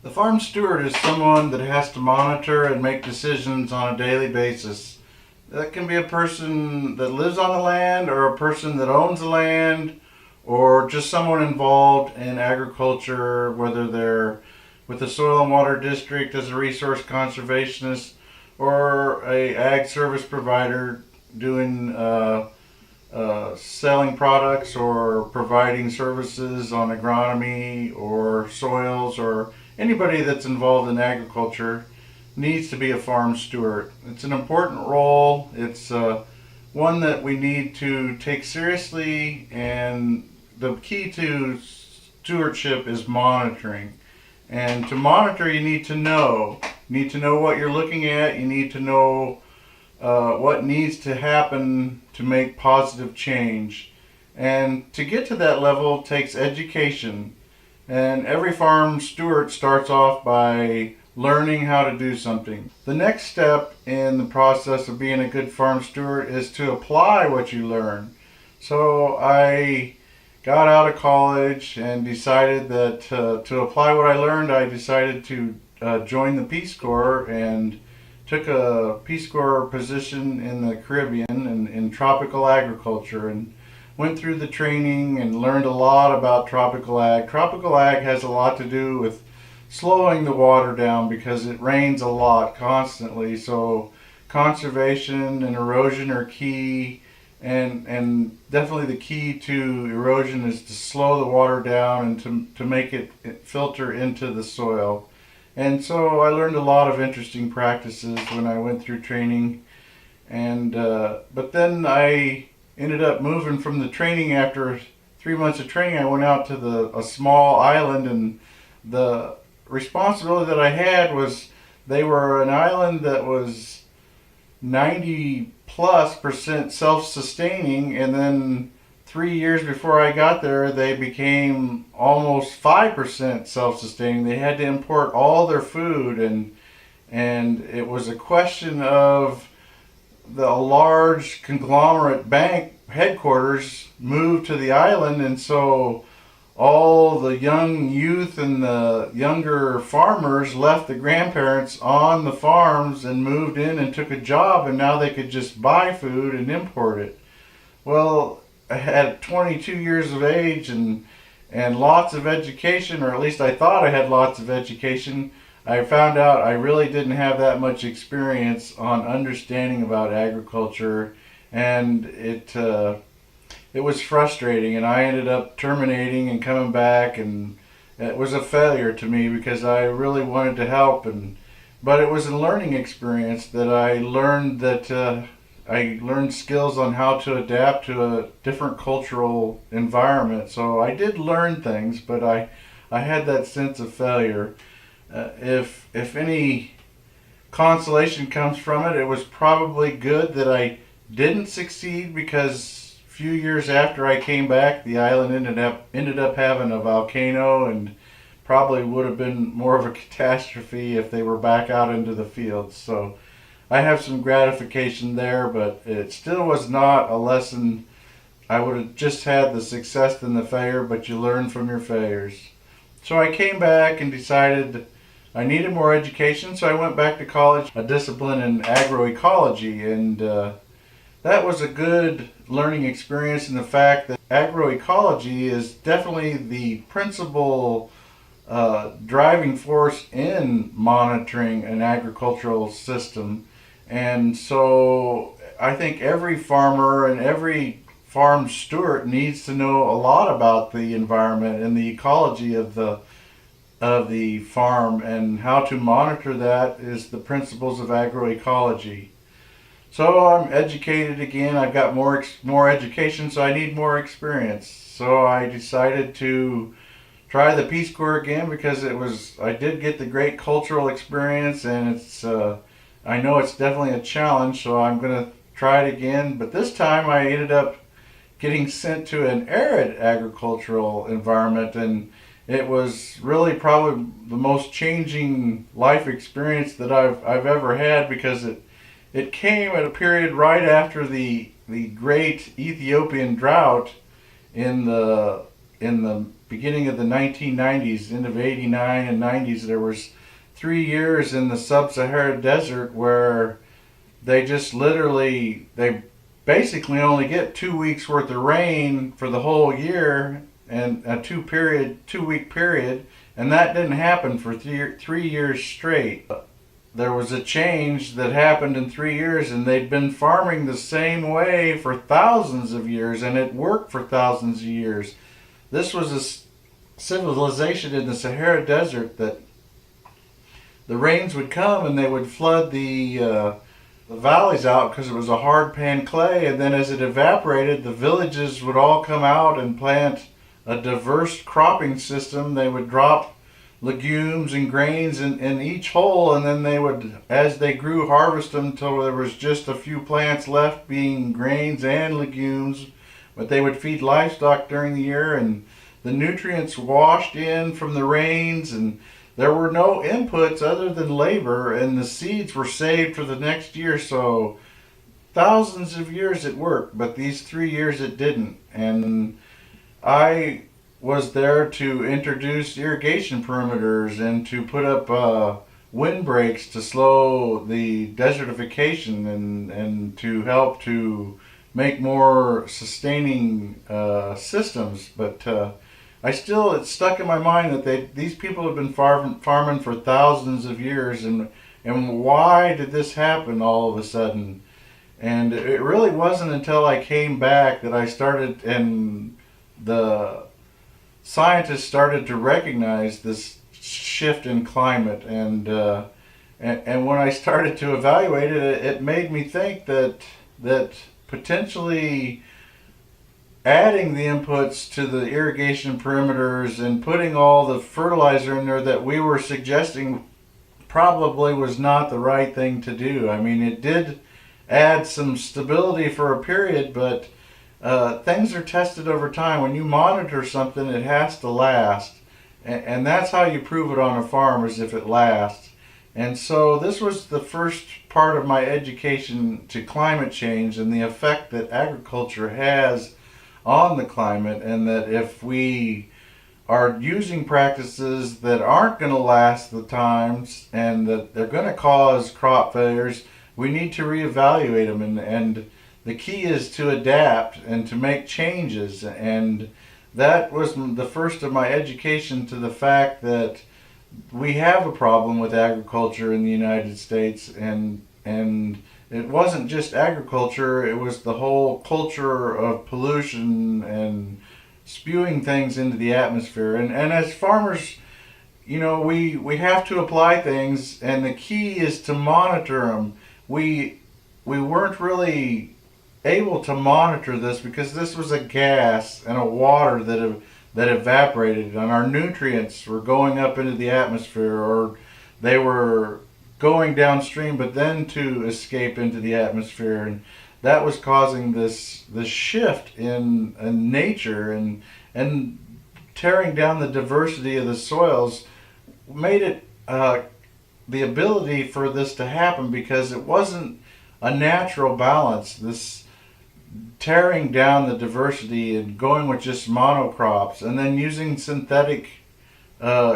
The farm steward is someone that has to monitor and make decisions on a daily basis. That can be a person that lives on the land, or a person that owns the land, or just someone involved in agriculture, whether they're with the Soil and Water District as a resource conservationist, or a ag service provider doing selling products or providing services on agronomy or soils, or anybody that's involved in agriculture needs to be a farm steward. It's an important role. It's one that we need to take seriously, and the key to stewardship is monitoring. And to monitor, you need to know. You need to know what you're looking at. You need to know what needs to happen to make positive change. And to get to that level takes education. And every farm steward starts off by learning how to do something. The next step in the process of being a good farm steward is to apply what you learn. So I got out of college and decided that to apply what I learned, I decided to join the Peace Corps, and took a Peace Corps position in the Caribbean in tropical agriculture, and went through the training and learned a lot about tropical ag. Tropical ag has a lot to do with slowing the water down because it rains a lot constantly. So conservation and erosion are key, and definitely the key to erosion is to slow the water down and to make it filter into the soil. And so I learned a lot of interesting practices when I went through training. And but then I ended up moving from the training. After 3 months of training, I went out to a small island, and the responsibility that I had was, they were an island that was 90+% self-sustaining, and then 3 years before I got there, they became almost 5% self-sustaining. They had to import all their food, and it was a question of the large conglomerate bank headquarters moved to the island, and so all the young youth and the younger farmers left the grandparents on the farms and moved in and took a job, and now they could just buy food and import it. Well, I had 22 years of age and lots of education, or at least I thought I had lots of education. I found out I really didn't have that much experience on understanding about agriculture, and it was frustrating, and I ended up terminating and coming back, and it was a failure to me because I really wanted to help, but it was a learning experience that I learned skills on how to adapt to a different cultural environment. So I did learn things, but I had that sense of failure. If any consolation comes from it, it was probably good that I didn't succeed, because a few years after I came back, the island ended up having a volcano, and probably would have been more of a catastrophe if they were back out into the fields. So I have some gratification there, but it still was not a lesson. I would have just had the success than the failure, but you learn from your failures. So I came back and decided I needed more education, so I went back to college, a discipline in agroecology, and that was a good learning experience in the fact that agroecology is definitely the principal driving force in monitoring an agricultural system. And so I think every farmer and every farm steward needs to know a lot about the environment and the ecology of the farm, and how to monitor that is the principles of agroecology. So I'm educated again. I've got more education, so I need more experience. So I decided to try the Peace Corps again, because I did get the great cultural experience, and I know it's definitely a challenge, so I'm going to try it again. But this time I ended up getting sent to an arid agricultural environment, and it was really probably the most changing life experience that I've ever had, because it came at a period right after the great Ethiopian drought in the in the beginning of the 1990s, end of 89 and 90s, there was 3 years in the sub-Saharan desert where they just literally, they basically only get 2 weeks worth of rain for the whole year, and a 2 week period, and that didn't happen for 3 years straight. There was a change that happened in 3 years, and they'd been farming the same way for thousands of years, and it worked for thousands of years. This was a civilization in the Sahara Desert that the rains would come and they would flood the valleys out because it was a hard pan clay, and then as it evaporated, the villages would all come out and plant a diverse cropping system. They would drop legumes and grains in each hole, and then they would, as they grew, harvest them until there was just a few plants left being grains and legumes. But they would feed livestock during the year, and the nutrients washed in from the rains, and there were no inputs other than labor, and the seeds were saved for the next year. So thousands of years it worked, but these 3 years it didn't. And I was there to introduce irrigation perimeters and to put up windbreaks to slow the desertification, and to help to make more sustaining systems. But it's stuck in my mind that these people have been farming for thousands of years, and why did this happen all of a sudden? And it really wasn't until I came back that I started, and the scientists started to recognize this shift in climate, and when I started to evaluate it, it made me think that potentially adding the inputs to the irrigation perimeters and putting all the fertilizer in there that we were suggesting probably was not the right thing to do. I mean, it did add some stability for a period, but things are tested over time. When you monitor something, it has to last. And that's how you prove it on a farm, is if it lasts. And so this was the first part of my education to climate change and the effect that agriculture has on the climate, and that if we are using practices that aren't going to last the times and that they're going to cause crop failures, we need to reevaluate them. And the key is to adapt and to make changes. And that was the first of my education to the fact that we have a problem with agriculture in the United States, and it wasn't just agriculture, it was the whole culture of pollution and spewing things into the atmosphere. And as farmers, we have to apply things, and the key is to monitor them. We weren't really able to monitor this because this was a gas and a water that evaporated, and our nutrients were going up into the atmosphere, or they were going downstream but then to escape into the atmosphere, and that was causing this shift in nature, and tearing down the diversity of the soils made it the ability for this to happen, because it wasn't a natural balance. This tearing down the diversity and going with just monocrops, and then using synthetic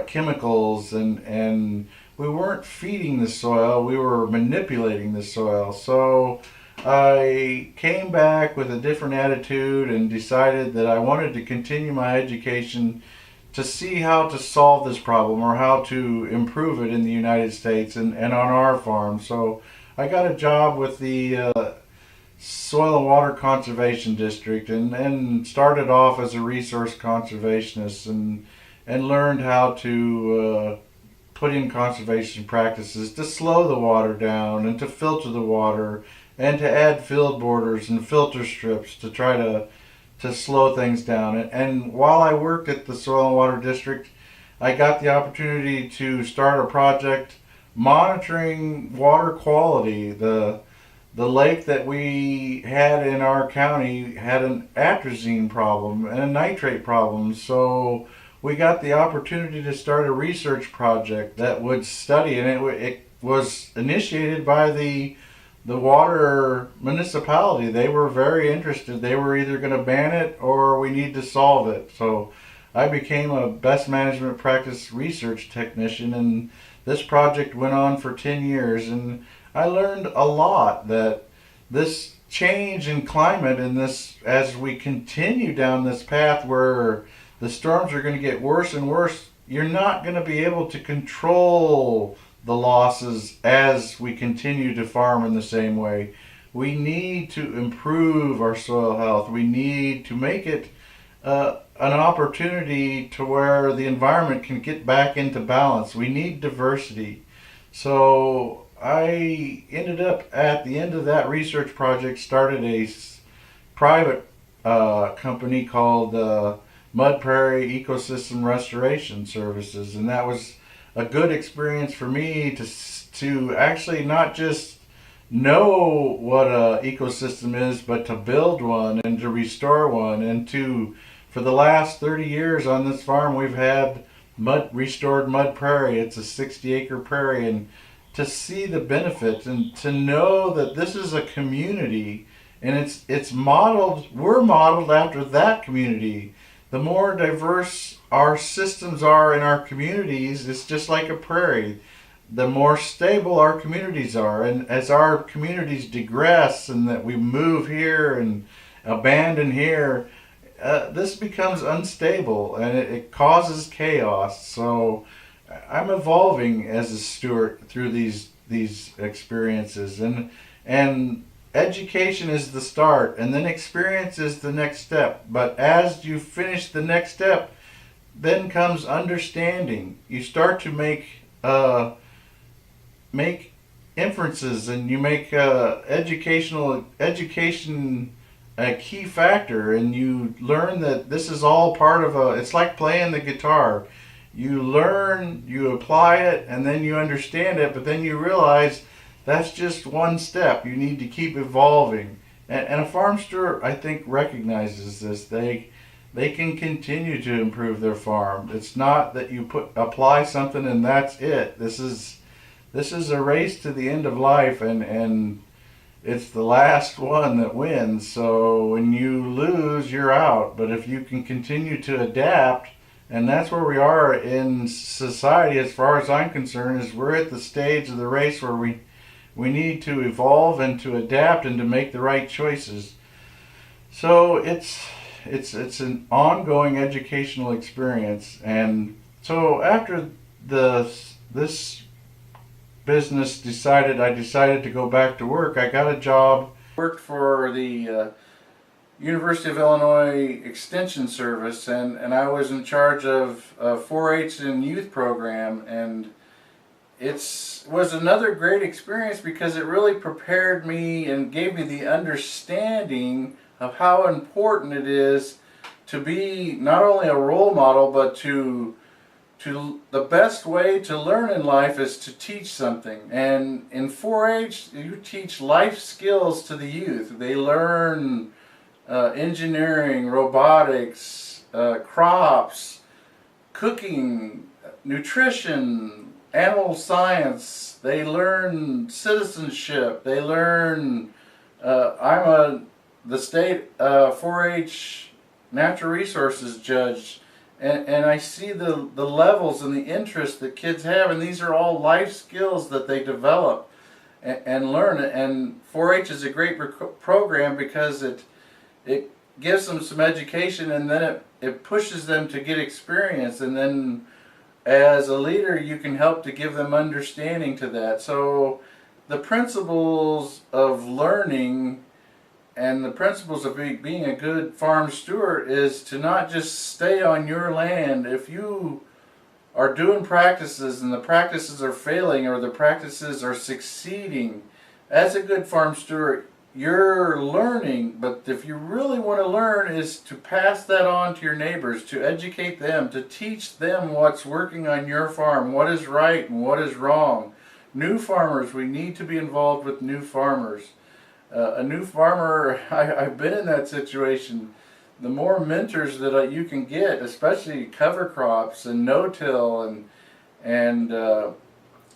chemicals, and we weren't feeding the soil, we were manipulating the soil. So I came back with a different attitude and decided that I wanted to continue my education to see how to solve this problem, or how to improve it in the United States and on our farm. So I got a job with the Soil and Water Conservation District, and started off as a resource conservationist, and learned how to put in conservation practices to slow the water down and to filter the water, and to add field borders and filter strips to try to slow things down. And while I worked at the Soil and Water District, I got the opportunity to start a project monitoring water quality. The lake that we had in our county had an atrazine problem and a nitrate problem, so we got the opportunity to start a research project that would study, and it was initiated by the water municipality. They were very interested. They were either going to ban it or we need to solve it. So I became a best management practice research technician, and this project went on for 10 years, and I learned a lot that this change in climate and this, as we continue down this path where the storms are going to get worse and worse, you're not going to be able to control the losses as we continue to farm in the same way. We need to improve our soil health. We need to make it an opportunity to where the environment can get back into balance. We need diversity. So I ended up at the end of that research project started a private company called Mud Prairie Ecosystem Restoration Services, and that was a good experience for me to actually not just know what a ecosystem is, but to build one and to restore one, and to for the last 30 years on this farm we've had restored mud prairie. It's a 60-acre prairie, and to see the benefits and to know that this is a community and it's modeled, we're modeled after that community. The more diverse our systems are in our communities, it's just like a prairie. The more stable our communities are, and as our communities digress and that we move here and abandon here, this becomes unstable and it causes chaos. So I'm evolving as a steward through these experiences, and education is the start, and then experience is the next step. But as you finish the next step, then comes understanding. You start to make inferences, and you make education a key factor, and you learn that this is all part of it's like playing the guitar. You learn, you apply it, and then you understand it, but then you realize that's just one step. You need to keep evolving. And a farm steward, I think, recognizes this. They can continue to improve their farm. It's not that you apply something and that's it. This is a race to the end of life, and it's the last one that wins. So when you lose, you're out. But if you can continue to adapt, and that's where we are in society as far as I'm concerned, is we're at the stage of the race where we need to evolve and to adapt and to make the right choices. So it's an ongoing educational experience. And so after this business I decided to go back to work. I got a job, worked for the University of Illinois Extension Service, and I was in charge of 4-H and youth program, and it was another great experience because it really prepared me and gave me the understanding of how important it is to be not only a role model, but to the best way to learn in life is to teach something. And in 4-H, you teach life skills to the youth. They learn engineering, robotics, crops, cooking, nutrition, animal science. They learn citizenship. They learn. I'm the state 4-H natural resources judge. And I see the levels and the interest that kids have, and these are all life skills that they develop and learn. And 4-H is a great program because it gives them some education, and then it pushes them to get experience. And then as a leader, you can help to give them understanding to that. So the principles of learning and the principles of being a good farm steward is to not just stay on your land. If you are doing practices and the practices are failing or the practices are succeeding, as a good farm steward, you're learning. But if you really want to learn, is to pass that on to your neighbors, to educate them, to teach them what's working on your farm, what is right and what is wrong. New farmers, we need to be involved with new farmers. A new farmer, I've been in that situation. The more mentors that you can get, especially cover crops and no-till and the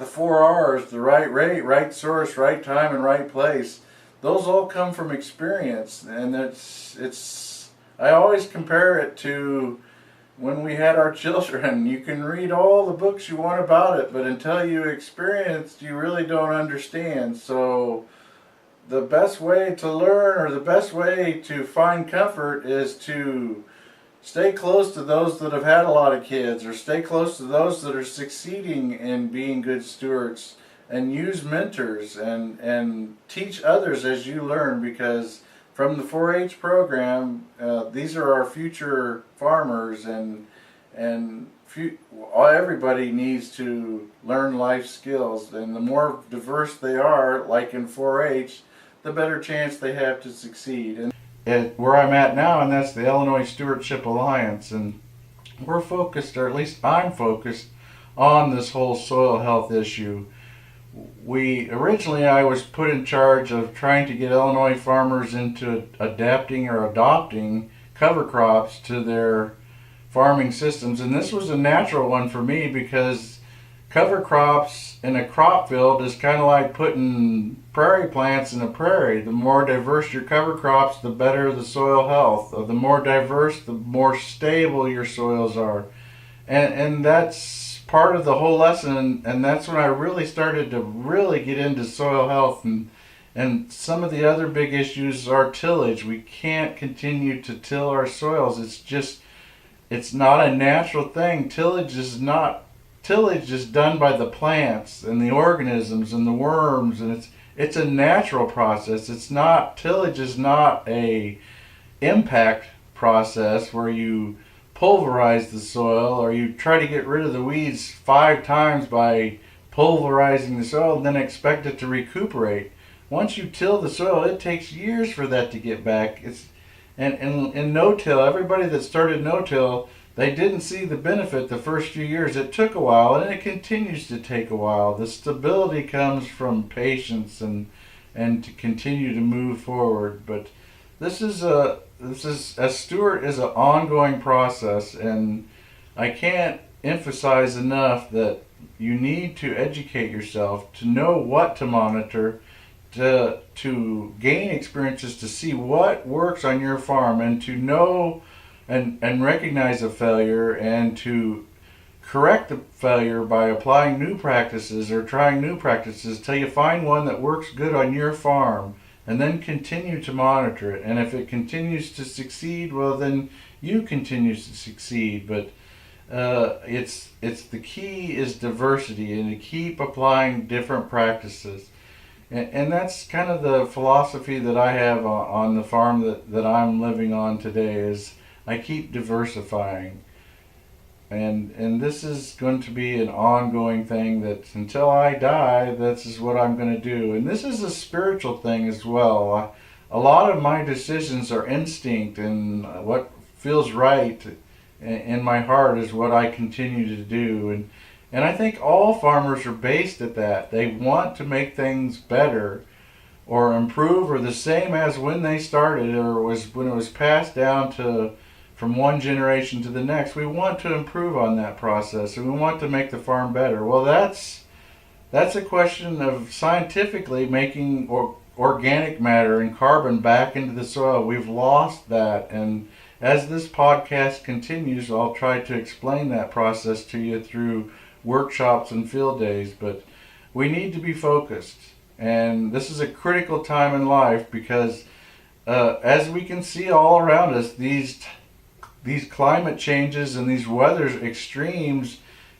4 R's, the right rate, right source, right time, and right place, those all come from experience. And I always compare it to when we had our children. You can read all the books you want about it, but until you experience, you really don't understand. So the best way to learn, or the best way to find comfort, is to stay close to those that have had a lot of kids, or stay close to those that are succeeding in being good stewards, and use mentors and teach others as you learn, because from the 4-H program, these are our future farmers, and everybody needs to learn life skills, and the more diverse they are, like in 4-H, the better chance they have to succeed. And where I'm at now, and that's the Illinois Stewardship Alliance, and we're focused, or at least I'm focused, on this whole soil health issue. Originally I was put in charge of trying to get Illinois farmers into adapting or adopting cover crops to their farming systems, and this was a natural one for me, because cover crops in a crop field is kind of like putting prairie plants in a prairie. The more diverse your cover crops, the better the soil health. The more diverse, the more stable your soils are. And that's part of the whole lesson, and that's when I really started to really get into soil health. And some of the other big issues are tillage. We can't continue to till our soils. It's not a natural thing. Tillage is done by the plants and the organisms and the worms, and it's a natural process. Tillage is not a impact process where you pulverize the soil, or you try to get rid of the weeds 5 times by pulverizing the soil and then expect it to recuperate. Once you till the soil, it takes years for that to get back. And no-till, everybody that started no-till, they didn't see the benefit the first few years. It took a while, and it continues to take a while. The stability comes from patience and to continue to move forward. But this is as steward is an ongoing process, and I can't emphasize enough that you need to educate yourself to know what to monitor, to gain experiences, to see what works on your farm, and to know and recognize a failure, and to correct the failure by applying new practices or trying new practices till you find one that works good on your farm, and then continue to monitor it. And if it continues to succeed, well, then you continue to succeed. But it's the key is diversity, and to keep applying different practices. And that's kind of the philosophy that I have on the farm that I'm living on today, is I keep diversifying. And this is going to be an ongoing thing, that until I die, this is what I'm going to do. And this is a spiritual thing as well. A lot of my decisions are instinct, and what feels right in my heart is what I continue to do. And I think all farmers are based at that. They want to make things better or improve, or the same as when they started, or when it was passed down from one generation to the next. We want to improve on that process, and we want to make the farm better. Well, that's a question of scientifically making organic matter and carbon back into the soil. We've lost that, and as this podcast continues, I'll try to explain that process to you through workshops and field days. But we need to be focused, and this is a critical time in life, because as we can see all around us, these climate changes and these weather extremes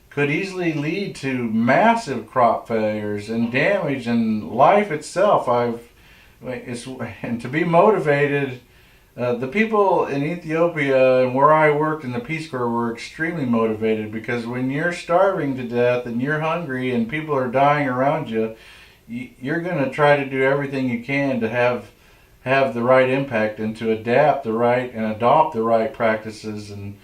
could easily lead to massive crop failures and damage and life itself. And to be motivated, the people in Ethiopia and where I worked in the Peace Corps were extremely motivated, because when you're starving to death and you're hungry and people are dying around you, you're going to try to do everything you can to have the right impact, and to adapt the right and adopt the right practices. And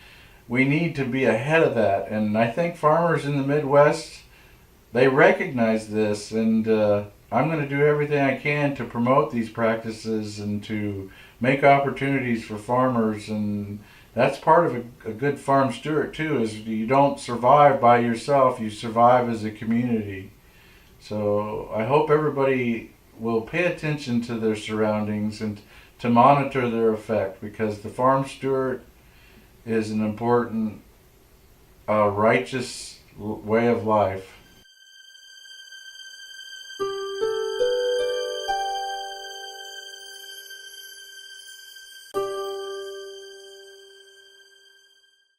we need to be ahead of that. And I think farmers in the Midwest, they recognize this, and I'm going to do everything I can to promote these practices and to make opportunities for farmers. And that's part of a good farm steward too, is you don't survive by yourself, you survive as a community. So I hope everybody will pay attention to their surroundings and to monitor their effect, because the farm steward is an important a righteous way of life,